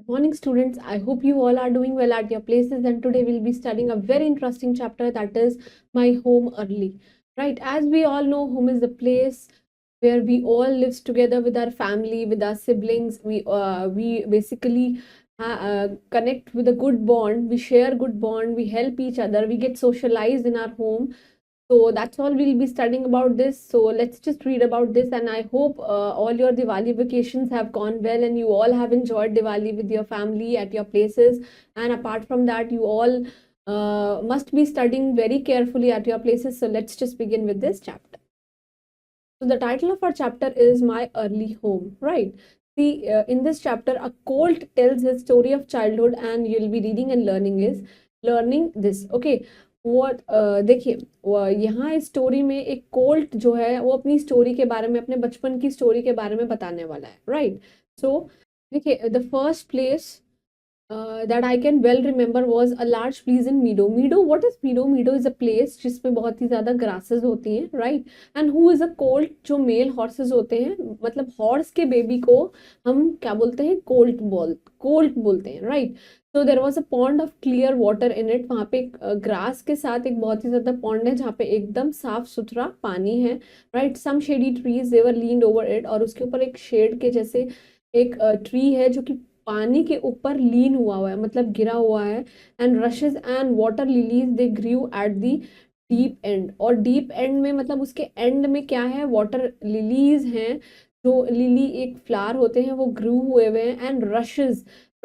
Morning, students. I hope you all are doing well at your places. And today we'll be studying a very interesting chapter, that is my home early. Right? As we all know, home is the place where we all lives together with our family, with our siblings. We basically connect with a good bond. We share good bond. We help each other. We get socialized in our home. So that's all we'll be studying about this. So let's just read about this, and I hope all your Diwali vacations have gone well and you all have enjoyed Diwali with your family at your places. And apart from that, you all must be studying very carefully at your places. So let's just begin with this chapter. So the title of our chapter is My Early Home, right? See, in this chapter, a colt tells his story of childhood, and you'll be reading and learning this. Okay, what देखिए यहाँ इस story में एक Colt जो है वो अपनी story के बारे में, अपने बचपन की स्टोरी के बारे में बताने वाला है, राइट? सो देखिए, the first place that I can well remember was a large place in Meadow. Meadow, what is Meadow? Meadow is a place जिसमें बहुत ही ज़्यादा grasses होती हैं, right? And who is a colt? जो male horses होते हैं, मतलब horse के baby को हम क्या बोलते हैं? colt बोलते हैं, right? So there was a pond of clear water in it. वहाँ पे grass के साथ एक बहुत ही ज़्यादा pond है जहाँ पे एकदम साफ सुथरा पानी है, right? Some shady trees they were leaned over it, और उसके ऊपर एक shade के जैसे एक ट्री है जो कि पानी के ऊपर लीन हुआ है, मतलब गिरा हुआ है. And rushes and water lilies they grieve at the deep end. और डीप एंड में मतलब उसके एंड में क्या है? वाटर लिलीज हैं. जो लिली एक फ्लावर होते हैं वो ग्रू हुए हुए हैं. एंड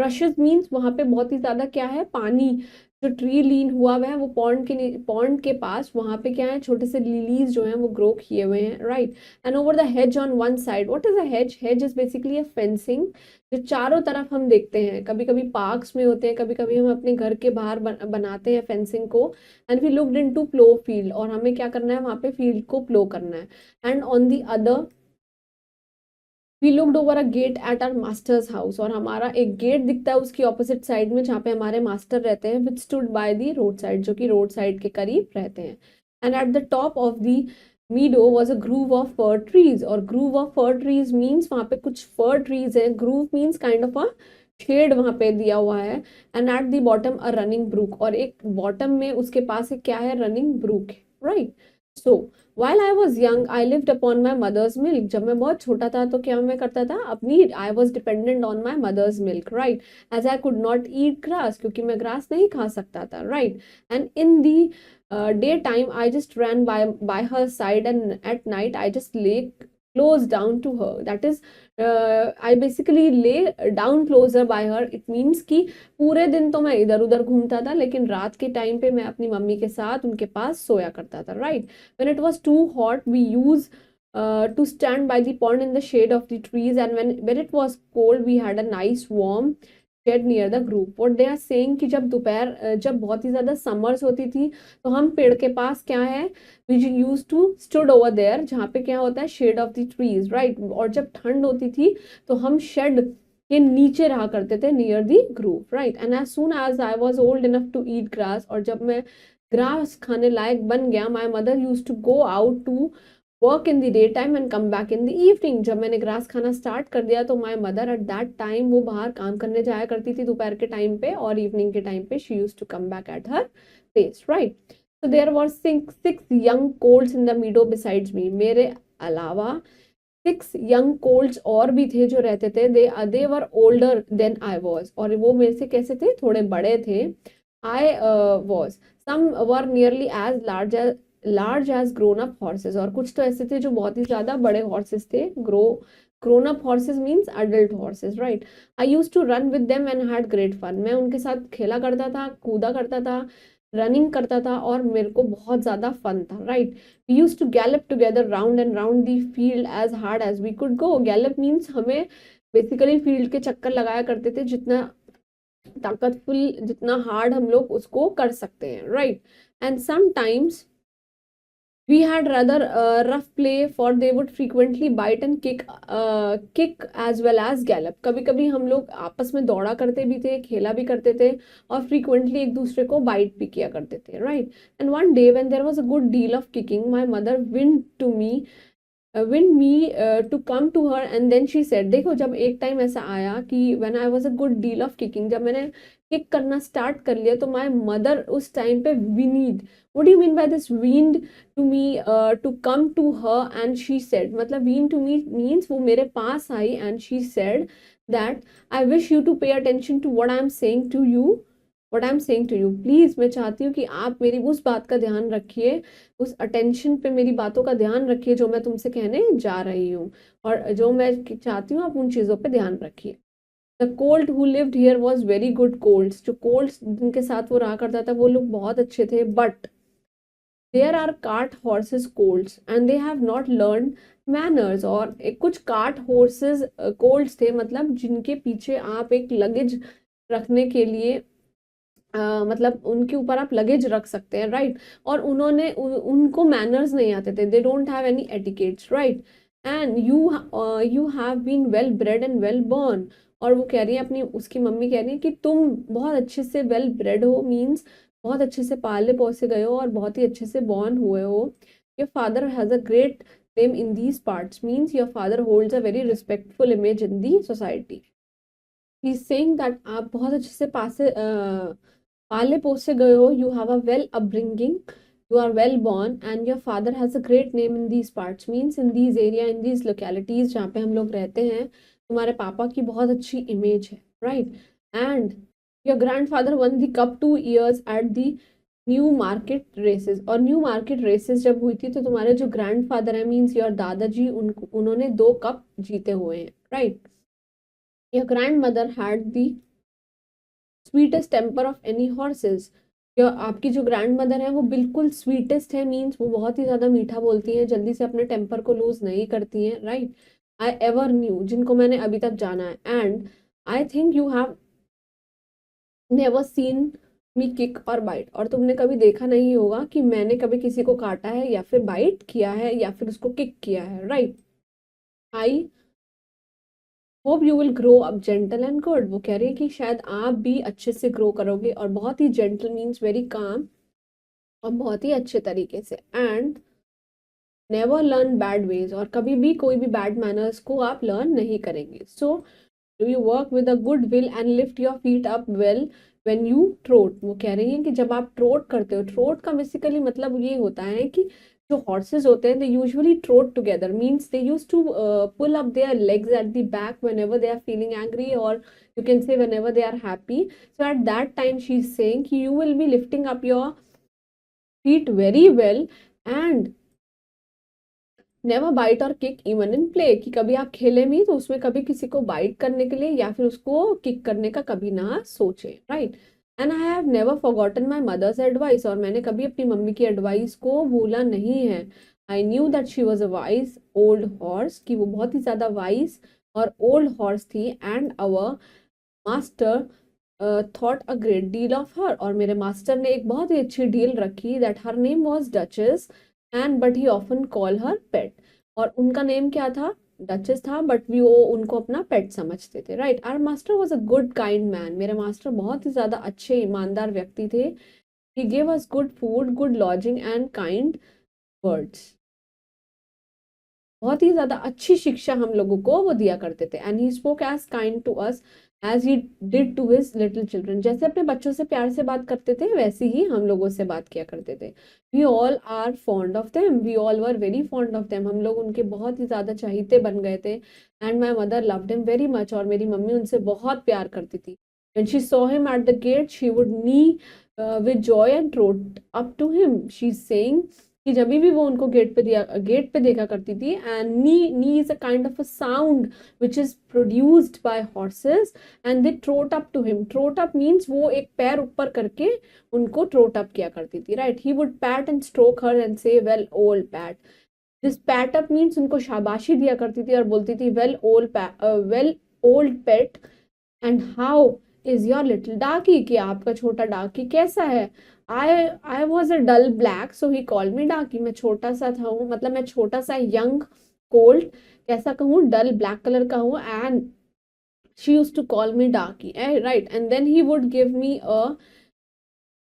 रशेस मीन्स वहां पे बहुत ही ज्यादा क्या है? पानी. जो ट्री लीन हुआ हुआ है वो पॉन्ड के पास, वहां पे क्या है? छोटे से लिलीज जो हैं वो ग्रो किए हुए हैं, right? And over the hedge on one side. What is a hedge? Hedge is basically a fencing जो चारों तरफ हम देखते हैं. कभी कभी पार्क्स में होते हैं, कभी कभी हम अपने घर के बाहर बनाते हैं फेंसिंग को. And we looked into plough field, और हमें क्या करना है? वहां पे फील्ड को प्लो करना है. And on the other we looked over a gate at our master's house, और हमारा एक गेट दिखता है उसकी ऑपोजिट साइड में जहाँ पे हमारे मास्टर रहते हैं, which stood by the road side, जो कि रोड साइड के करीब रहते हैं. And at the top of the meadow was a grove of fir trees. और grove of fir trees means वहां पे कुछ फर ट्रीज है. Grove means kind of a shade वहां पे दिया हुआ है. And at the bottom a running brook, और एक बॉटम में उसके पास एक क्या है? रनिंग ब्रूक है, right? So while I was young, I lived upon my mother's milk. जब मैं बहुत छोटा था तो क्या मैं करता था? अपनी I was dependent on my mother's milk, right? As I could not eat grass, क्योंकि मैं grass नहीं खा सकता था, right? And in the daytime, I just ran by her side, and at night I just lay close down to her. That is, I basically lay down closer by her. It means कि पूरे दिन तो मैं इधर उधर घूमता था, लेकिन रात के टाइम पे मैं अपनी मम्मी के साथ उनके पास सोया करता था, right? When it was too hot, we used to stand by the pond in the shade of the trees, and when it was cold, we had a nice warm shed near the group. What they are saying कि जब दोपहर जब बहुत ही ज्यादा summers होती थी तो हम पेड़ के पास क्या है? we used to stood over there, जहाँ पे क्या होता है? shade of the trees, right? और जब ठंड होती थी तो हम shed के नीचे रहा करते थे, near the grove, right? And as soon as I was old enough to eat grass, और जब मैं ग्रास खाने लायक बन गया, my mother used to go out to work in the day time and come back in the evening. जब मैंने grass खाना स्टार्ट कर दिया तो my mother at that time वो बाहर काम करने जाया करती थी दोपहर के टाइम पे, और इवनिंग के टाइम पे she use to come back at her place, right? So there were six young colts in the meadow besides me. मेरे अलावा 6 young colts और भी थे जो रहते थे. they were older than I was, और वो मेरे से कैसे थे? थोड़े बड़े थे. I was. Some were nearly as large as grown up horses, और कुछ तो ऐसे थे जो बहुत ही ज्यादा बड़े horses थे. grown up horses means adult horses, right? I used to run with them and had great fun. मैं उनके साथ खेला करता था, कूदा करता था, रनिंग करता था, और मेरे को बहुत ज्यादा फन था, right? We used to gallop together round and round the field as hard as we could go. Gallop means हमें बेसिकली फील्ड के चक्कर लगाया करते थे, जितना ताकतफुल, जितना हार्ड हम लोग उसको कर सकते हैं, right? And sometimes we had rather rough play, for they would frequently bite and kick as well as gallop. कभी कभी हम लोग आपस में दौड़ा करते भी थे, खेला भी करते थे, और frequently एक दूसरे को bite भी किया करते थे, right? And one day when there was a good deal of kicking, my mother went to me win me to come to her and then she said, देखो जब एक टाइम ऐसा आया कि when I was a good deal of kicking, जब मैंने kick करना start कर लिया, तो माय मदर उस टाइम पे whinnied, what do you mean by this whinnied to me to come to her and she said, मतलब वीन टू मी मीन्स वो मेरे पास आई and she said that I wish you to pay attention to what I am saying to you, what I am saying to you, please मैं चाहती हूँ कि आप मेरी उस बात का ध्यान रखिए, उस अटेंशन पे मेरी बातों का ध्यान रखिए जो मैं तुमसे कहने जा रही हूँ, और जो मैं चाहती हूँ आप उन चीजों पे ध्यान रखिए। The cold who lived here was very good colds, जो कोल्ड्स जिनके साथ वो रहा करता था वो लोग बहुत अच्छे थे, but there are cart horses colts and they have not learn manners, और कुछ कार्ट हॉर्सेस कोल्ड्स थे, मतलब जिनके पीछे आप एक लगेज रखने के लिए मतलब उनके ऊपर आप लगेज रख सकते हैं, राइट, और उनको मैनर्स नहीं आते थे, they don't have any etiquettes, right, and you have been well bred and well born, और वो कह रही है अपनी, उसकी मम्मी कह रही है कि तुम बहुत अच्छे से वेल ब्रेड हो, मीन्स बहुत अच्छे से पाले पोसे गए हो और बहुत ही अच्छे से बॉर्न हुए हो, your father has a great name in these parts, means your father holds a very respectful image in the society, he is saying that आप बहुत अच्छे से पाले पोसे गए हो, you have a well upbringing, you are well born and your father has a great name in these parts, means in these area, in these localities जहाँ पे हम लोग रहते हैं, तुम्हारे पापा की बहुत अच्छी इमेज है, right, and your grandfather won the cup 2 years at the Newmarket races, और न्यू मार्केट रेसेस जब हुई थी तो तुम्हारे जो ग्रैंडफादर है मीन्स योर दादाजी, उन्होंने 2 कप जीते हुए हैं, right, your grandmother had the sweetest temper of any horses, या आपकी जो ग्रैंड मदर है वो बिल्कुल स्वीटेस्ट है, मीन्स वो बहुत ही ज्यादा मीठा बोलती हैं, जल्दी से अपने टेम्पर को लूज नहीं करती हैं, राइट, आई एवर न्यू, जिनको मैंने अभी तक जाना है, and I think you have never seen me kick और बाइट, और तुमने कभी देखा नहीं होगा कि मैंने कभी किसी को काटा है या फिर बाइट किया है या फिर उसको किक किया है, right, I hope you will grow up gentle and good, वो कह रही है कि शायद आप भी अच्छे से ग्रो करोगे, और बहुत ही जेंटल मीन्स वेरी काम, और बहुत ही अच्छे तरीके से, and never learn bad ways, और कभी भी कोई भी बैड मैनर्स को आप लर्न नहीं करेंगे, so do you work with a good will and lift your feet up well when you trout, वो कह रही है कि जब आप ट्रोट करते हो, ट्रोट का बेसिकली मतलब ये होता है कि जो हॉर्सेस होते हैं they usually trot together, means they used to pull up their legs at the back whenever they are feeling angry, or you can say whenever they are happy, so at that time she is saying you will be lifting up your feet very well and never bite और kick even in play, कि कभी आप खेले भी तो उसमें कभी किसी को बाइट करने के लिए या फिर उसको किक करने का कभी ना सोचे, right, and I have never forgotten my mother's advice, और मैंने कभी अपनी मम्मी की एडवाइस को भूला नहीं है, I knew that she was a wise old horse, कि वो बहुत ही ज्यादा वाइज और ओल्ड हॉर्स थी, and our master thought a great deal of her, और मेरे मास्टर ने एक बहुत ही अच्छी डील रखी, that her name was Duchess and but he often call her Pet, और उनका नेम क्या था, डचेस था, बट वो उनको अपना पेट समझते थे, right, our master was a good kind man, मेरे मास्टर बहुत ही ज्यादा अच्छे ईमानदार व्यक्ति थे, he gave us good food, good lodging and kind words, बहुत ही ज्यादा अच्छी शिक्षा हम लोगों को वो दिया करते थे, and he spoke as kind to us as he did to his little children, जैसे अपने बच्चों से प्यार से बात करते थे वैसे ही हम लोगों से बात किया करते थे, we all are fond of them, we all were very fond of them, हम लोग उनके बहुत ही ज्यादा चाहते बन गए थे, and my mother loved him very much, और मेरी मम्मी उनसे बहुत प्यार करती थी, when she saw him at the gate she would knee with joy and trot up to him, she's saying कि जब भी वो उनको गेट पे देखा करती थी, and neigh is a kind of a sound which is produced by horses and they trot up to him, trot up means वो एक पैर ऊपर करके उनको ट्रोट अप किया करती थी, right, he would pat and stroke her and say well old Pet, this pat up means उनको शाबाशी दिया करती थी और बोलती थी well old Pet, and how is your little Darkie, कि आपका छोटा डाकी कैसा है, I was a dull black so he call me Darkie, मैं छोटा सा था हूँ, मतलब मैं छोटा सा यंग कोल्ड कैसा कहूँ, डल ब्लैक कलर का हूँ, and she use to call me Darkie, right, and then he would give me a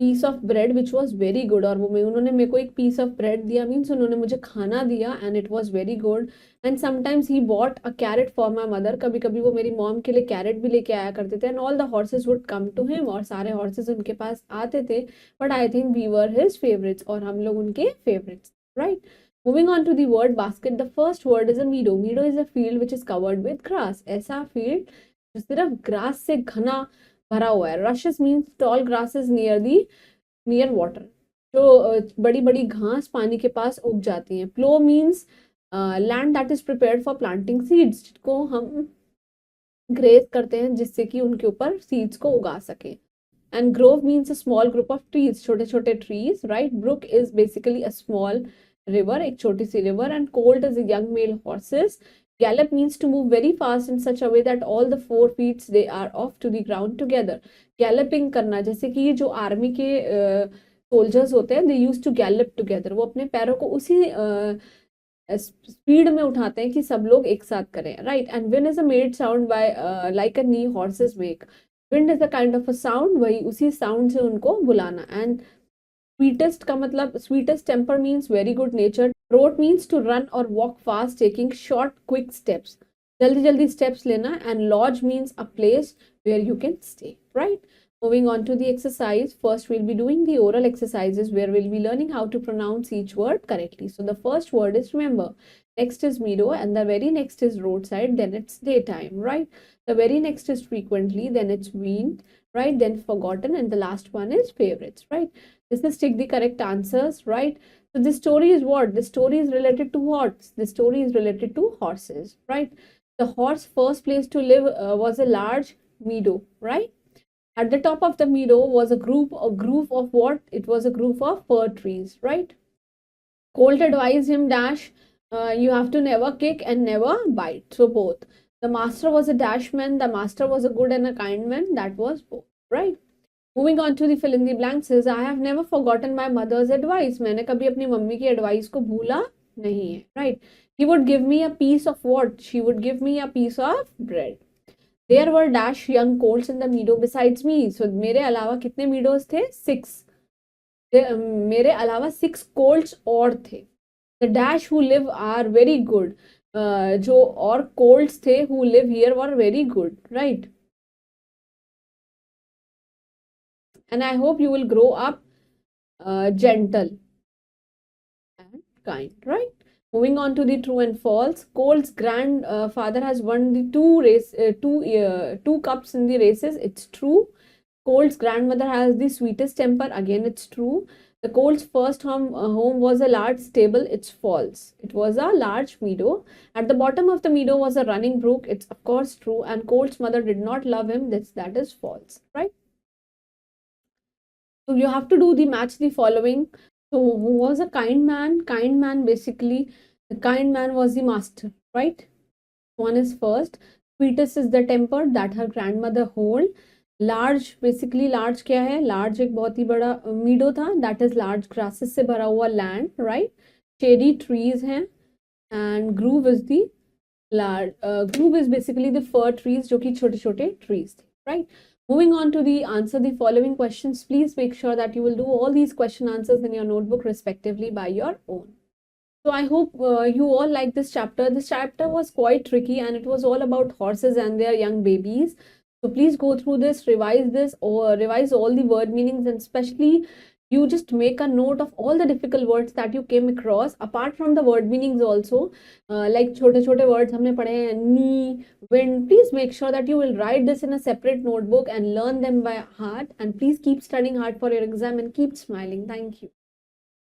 piece of bread which was very good, और वो उन्होंने मेरे को एक पीस ऑफ ब्रेड दिया, मीन्स उन्होंने मुझे खाना दिया and it was very good. And sometimes he bought a carrot for my mother, कभी कभी वो मेरी मॉम के लिए कैरेट भी लेके आया करते थे। And all the horses would come to him, और सारे हॉर्सेज उनके पास आते थे, but I think we were his favourites, और हम लोग उनके favourites, right. Moving on to the word basket, the first word is a meadow. Meadow is a field which is covered with grass. ऐसा field जो सिर्फ grass से घना भरा हुआ है। Rushes means tall grasses near water. जो बड़ी बड़ी घास पानी के पास उग जाती हैं। Plow means land that is prepared for planting seeds, जिसको हम ग्रेज करते हैं जिससे कि उनके ऊपर सीड्स को उगा सके। And grove means a small group of trees, छोटे छोटे trees, right? Brook is basically a small river, एक छोटी सी river, and colt is a young male horses. Gallop means to move very fast in such a way that all the 4 feet they are off to the ground together. Galloping करना, जैसे कि ये जो army के soldiers होते हैं, they used to gallop together, वो अपने पैरों को उसी स्पीड में उठाते हैं कि सब लोग एक साथ करें, right. And wind is a made sound bye like a knee horses make, wind is a kind of a sound, वही उसी साउंड से उनको बुलाना। एंड स्वीटेस्ट का मतलब, sweetest temper means very good nature. Trot means to run और walk fast taking short quick steps, जल्दी जल्दी स्टेप्स लेना। And lodge means a place where you can stay, right. Moving on to the exercise, first we'll be doing the oral exercises where we'll be learning how to pronounce each word correctly. So the first word is remember, next is meadow, and the very next is roadside, then it's daytime, right? The very next is frequently, then it's weaned, right? Then forgotten, and the last one is favorites, right? This is take the correct answers, right? So this story is what? This story is related to what? This story is related to horses, right? The horse first place to live was a large meadow, right? At the top of the meadow was a grove of what? It was a grove of fir trees, right? Colt advised him, dash, you have to never kick and never bite. So both. The master was a dash man, the master was a good and a kind man. That was both, right? Moving on to the fill in the blanks says, I have never forgotten my mother's advice. मैंने कभी अपनी mummy की advice को भूला नहीं है, right? He would give me a piece of what? She would give me a piece of bread. There were dash young colts in the meadow besides me. So मेरे अलावा कितने meadows थे? 6. मेरे अलावा 6 colts और थे. The dash who live are very good. जो और colts थे who live here were very good, right? And I hope you will grow up gentle and kind, right? Moving on to the true and false. Colt's grandfather has won the two cups in the races. It's true. Colt's grandmother has the sweetest temper. Again, it's true. The Colt's first home was a large stable. It's false. It was a large meadow. At the bottom of the meadow was a running brook. It's of course true. And Colt's mother did not love him. That is false, right? So you have to do the match the following. So who was a kind man? Kind man, basically, the kind man was the master, right? One is first. Sweetest is the temper that her grandmother hold. Large, basically large क्या है? Large एक बहुत ही बड़ा meadow था. That is large grasses से भरा हुआ land, right? Shady trees हैं. And groove is the large. Groove is basically the fir trees जो कि छोटे छोटे trees थे, right? Moving on to the answer the following questions, please make sure that you will do all these question answers in your notebook respectively by your own. So I hope you all like this chapter. This chapter was quite tricky and it was all about horses and their young babies. So please go through this or revise all the word meanings, and especially you just make a note of all the difficult words that you came across apart from the word meanings also, like छोटे छोटे words हमने पढ़े हैं, knee, wind. Please make sure that you will write this in a separate notebook and learn them by heart, and please keep studying hard for your exam and keep smiling. Thank you.